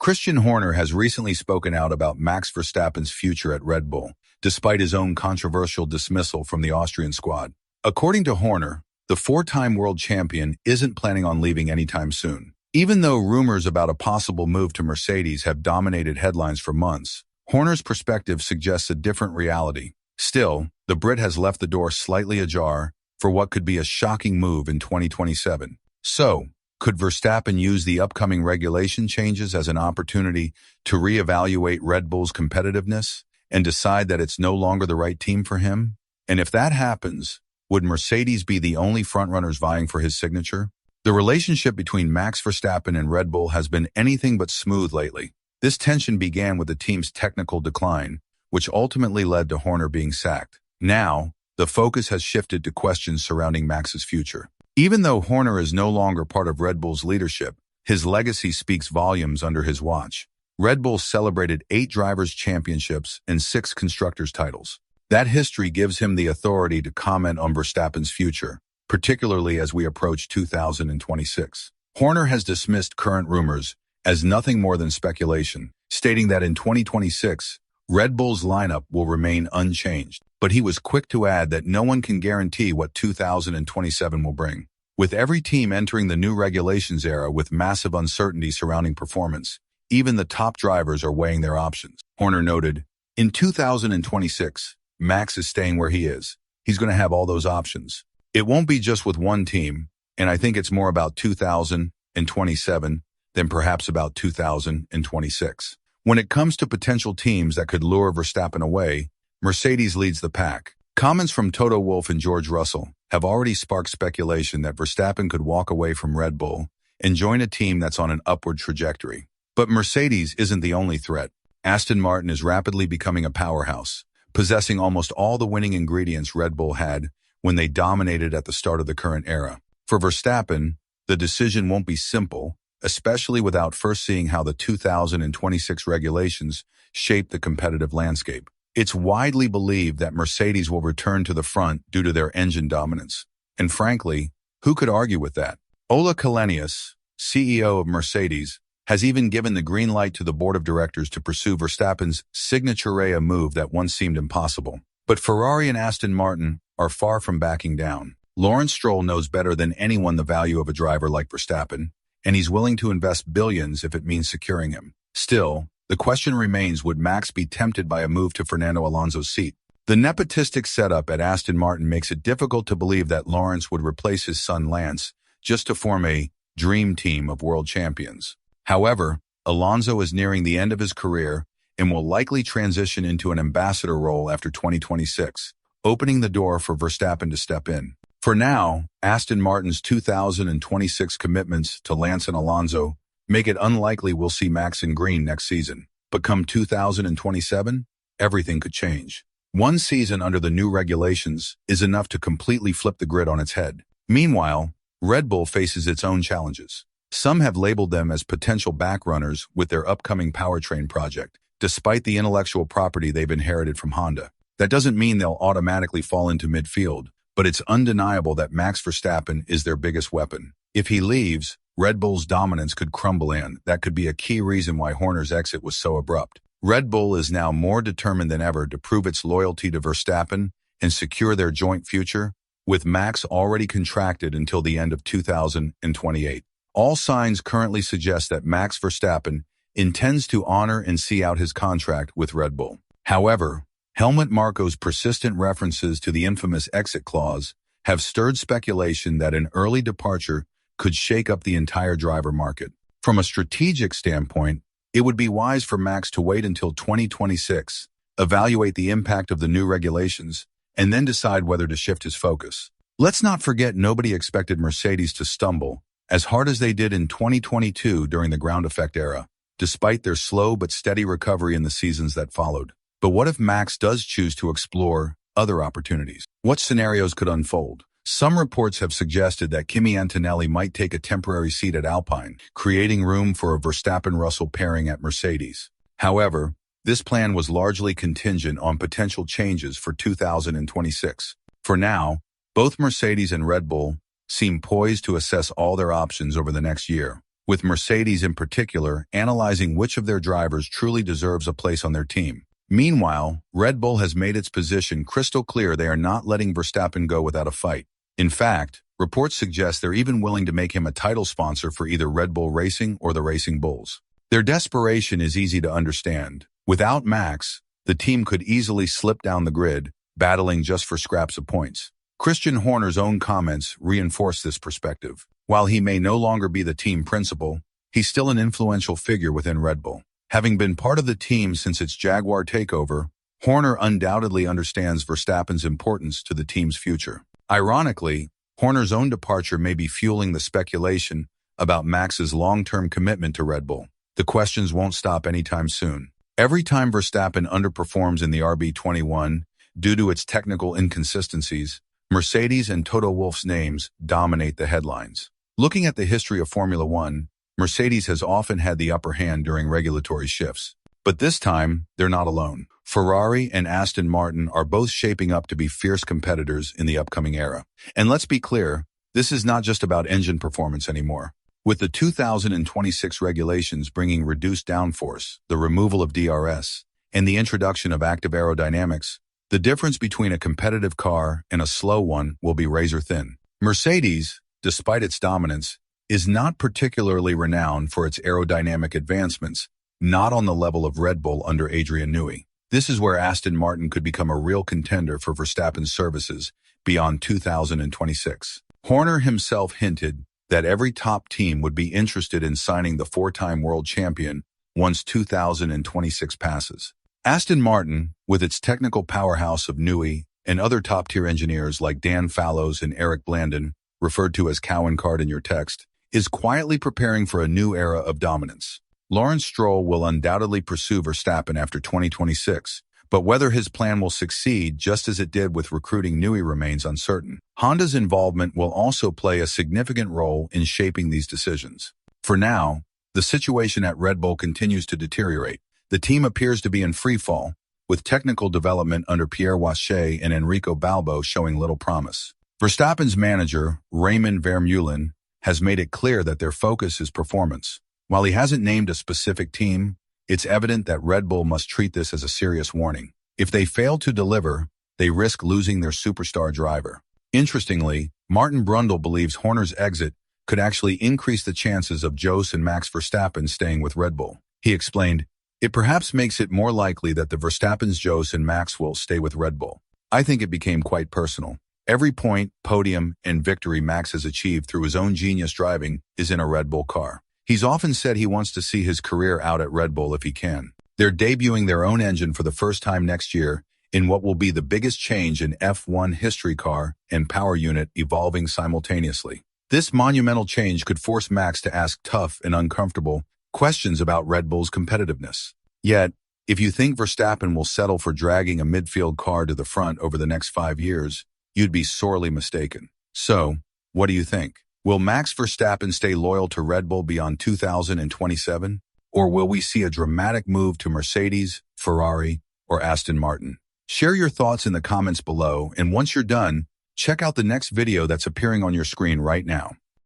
Christian Horner has recently spoken out about Max Verstappen's future at Red Bull, despite his own controversial dismissal from the Austrian squad. According to Horner, the four-time world champion isn't planning on leaving anytime soon. Even though rumors about a possible move to Mercedes have dominated headlines for months, Horner's perspective suggests a different reality. Still, the Brit has left the door slightly ajar for what could be a shocking move in 2027. So, could Verstappen use the upcoming regulation changes as an opportunity to reevaluate Red Bull's competitiveness and decide that it's no longer the right team for him? And if that happens, would Mercedes be the only frontrunners vying for his signature? The relationship between Max Verstappen and Red Bull has been anything but smooth lately. This tension began with the team's technical decline, which ultimately led to Horner being sacked. Now, the focus has shifted to questions surrounding Max's future. Even though Horner is no longer part of Red Bull's leadership, his legacy speaks volumes under his watch. Red Bull celebrated 8 drivers' championships and 6 constructors' titles. That history gives him the authority to comment on Verstappen's future, particularly as we approach 2026. Horner has dismissed current rumors as nothing more than speculation, stating that in 2026, Red Bull's lineup will remain unchanged. But he was quick to add that no one can guarantee what 2027 will bring. With every team entering the new regulations era with massive uncertainty surrounding performance, even the top drivers are weighing their options. Horner noted, in 2026, Max is staying where he is. He's going to have all those options. It won't be just with one team, and I think it's more about 2027 than perhaps about 2026. When it comes to potential teams that could lure Verstappen away, Mercedes leads the pack. Comments from Toto Wolff and George Russell have already sparked speculation that Verstappen could walk away from Red Bull and join a team that's on an upward trajectory. But Mercedes isn't the only threat. Aston Martin is rapidly becoming a powerhouse, possessing almost all the winning ingredients Red Bull had when they dominated at the start of the current era. For Verstappen, the decision won't be simple, especially without first seeing how the 2026 regulations shape the competitive landscape. It's widely believed that Mercedes will return to the front due to their engine dominance. And frankly, who could argue with that? Ola Källenius, CEO of Mercedes, has even given the green light to the board of directors to pursue Verstappen's signature a move that once seemed impossible. But Ferrari and Aston Martin are far from backing down. Lawrence Stroll knows better than anyone the value of a driver like Verstappen, and he's willing to invest billions if it means securing him. Still, the question remains, would Max be tempted by a move to Fernando Alonso's seat? The nepotistic setup at Aston Martin makes it difficult to believe that Lawrence would replace his son Lance just to form a dream team of world champions. However, Alonso is nearing the end of his career and will likely transition into an ambassador role after 2026, opening the door for Verstappen to step in. For now, Aston Martin's 2026 commitments to Lance and Alonso make it unlikely we'll see Max in green next season. But come 2027, everything could change. One season under the new regulations is enough to completely flip the grid on its head. Meanwhile, Red Bull faces its own challenges. Some have labeled them as potential backrunners with their upcoming powertrain project, despite the intellectual property they've inherited from Honda. That doesn't mean they'll automatically fall into midfield, but it's undeniable that Max Verstappen is their biggest weapon. If he leaves, Red Bull's dominance could crumble, and that could be a key reason why Horner's exit was so abrupt. Red Bull is now more determined than ever to prove its loyalty to Verstappen and secure their joint future, with Max already contracted until the end of 2028. All signs currently suggest that Max Verstappen intends to honor and see out his contract with Red Bull. However, Helmut Marko's persistent references to the infamous exit clause have stirred speculation that an early departure could shake up the entire driver market. From a strategic standpoint, it would be wise for Max to wait until 2026, evaluate the impact of the new regulations, and then decide whether to shift his focus. Let's not forget nobody expected Mercedes to stumble as hard as they did in 2022 during the ground effect era, despite their slow but steady recovery in the seasons that followed. But what if Max does choose to explore other opportunities? What scenarios could unfold? Some reports have suggested that Kimi Antonelli might take a temporary seat at Alpine, creating room for a Verstappen-Russell pairing at Mercedes. However, this plan was largely contingent on potential changes for 2026. For now, both Mercedes and Red Bull seem poised to assess all their options over the next year. with Mercedes in particular analyzing which of their drivers truly deserves a place on their team. Meanwhile, Red Bull has made its position crystal clear they are not letting Verstappen go without a fight. In fact, reports suggest they're even willing to make him a title sponsor for either Red Bull Racing or the Racing Bulls. Their desperation is easy to understand. Without Max, the team could easily slip down the grid, battling just for scraps of points. Christian Horner's own comments reinforce this perspective. While he may no longer be the team principal, he's still an influential figure within Red Bull. Having been part of the team since its Jaguar takeover, Horner undoubtedly understands Verstappen's importance to the team's future. Ironically, Horner's own departure may be fueling the speculation about Max's long-term commitment to Red Bull. The questions won't stop anytime soon. Every time Verstappen underperforms in the RB21 due to its technical inconsistencies, Mercedes and Toto Wolff's names dominate the headlines. Looking at the history of Formula One, Mercedes has often had the upper hand during regulatory shifts. But this time, they're not alone. Ferrari and Aston Martin are both shaping up to be fierce competitors in the upcoming era. And let's be clear, this is not just about engine performance anymore. With the 2026 regulations bringing reduced downforce, the removal of DRS, and the introduction of active aerodynamics, the difference between a competitive car and a slow one will be razor thin. Mercedes, despite its dominance, is not particularly renowned for its aerodynamic advancements, not on the level of Red Bull under Adrian Newey. This is where Aston Martin could become a real contender for Verstappen's services beyond 2026. Horner himself hinted that every top team would be interested in signing the four-time world champion once 2026 passes. Aston Martin, with its technical powerhouse of Newey and other top-tier engineers like Dan Fallows and Eric Blandon, referred to as Cow and Card in your text, is quietly preparing for a new era of dominance. Lawrence Stroll will undoubtedly pursue Verstappen after 2026, but whether his plan will succeed just as it did with recruiting Newey remains uncertain. Honda's involvement will also play a significant role in shaping these decisions. For now, the situation at Red Bull continues to deteriorate. The team appears to be in freefall, with technical development under Pierre Wache and Enrico Balbo showing little promise. Verstappen's manager, Raymond Vermeulen, has made it clear that their focus is performance. While he hasn't named a specific team, it's evident that Red Bull must treat this as a serious warning. If they fail to deliver, they risk losing their superstar driver. Interestingly, Martin Brundle believes Horner's exit could actually increase the chances of Jos and Max Verstappen staying with Red Bull. He explained, "It perhaps makes it more likely that the Verstappens, Jos, and Max will stay with Red Bull. I think it became quite personal. Every point, podium, and victory Max has achieved through his own genius driving is in a Red Bull car. He's often said he wants to see his career out at Red Bull if he can. They're debuting their own engine for the first time next year in what will be the biggest change in F1 history, car and power unit evolving simultaneously. This monumental change could force Max to ask tough and uncomfortable questions about Red Bull's competitiveness. Yet, if you think Verstappen will settle for dragging a midfield car to the front over the next 5 years, you'd be sorely mistaken. So, what do you think? Will Max Verstappen stay loyal to Red Bull beyond 2027? Or will we see a dramatic move to Mercedes, Ferrari, or Aston Martin? Share your thoughts in the comments below, and once you're done, check out the next video that's appearing on your screen right now.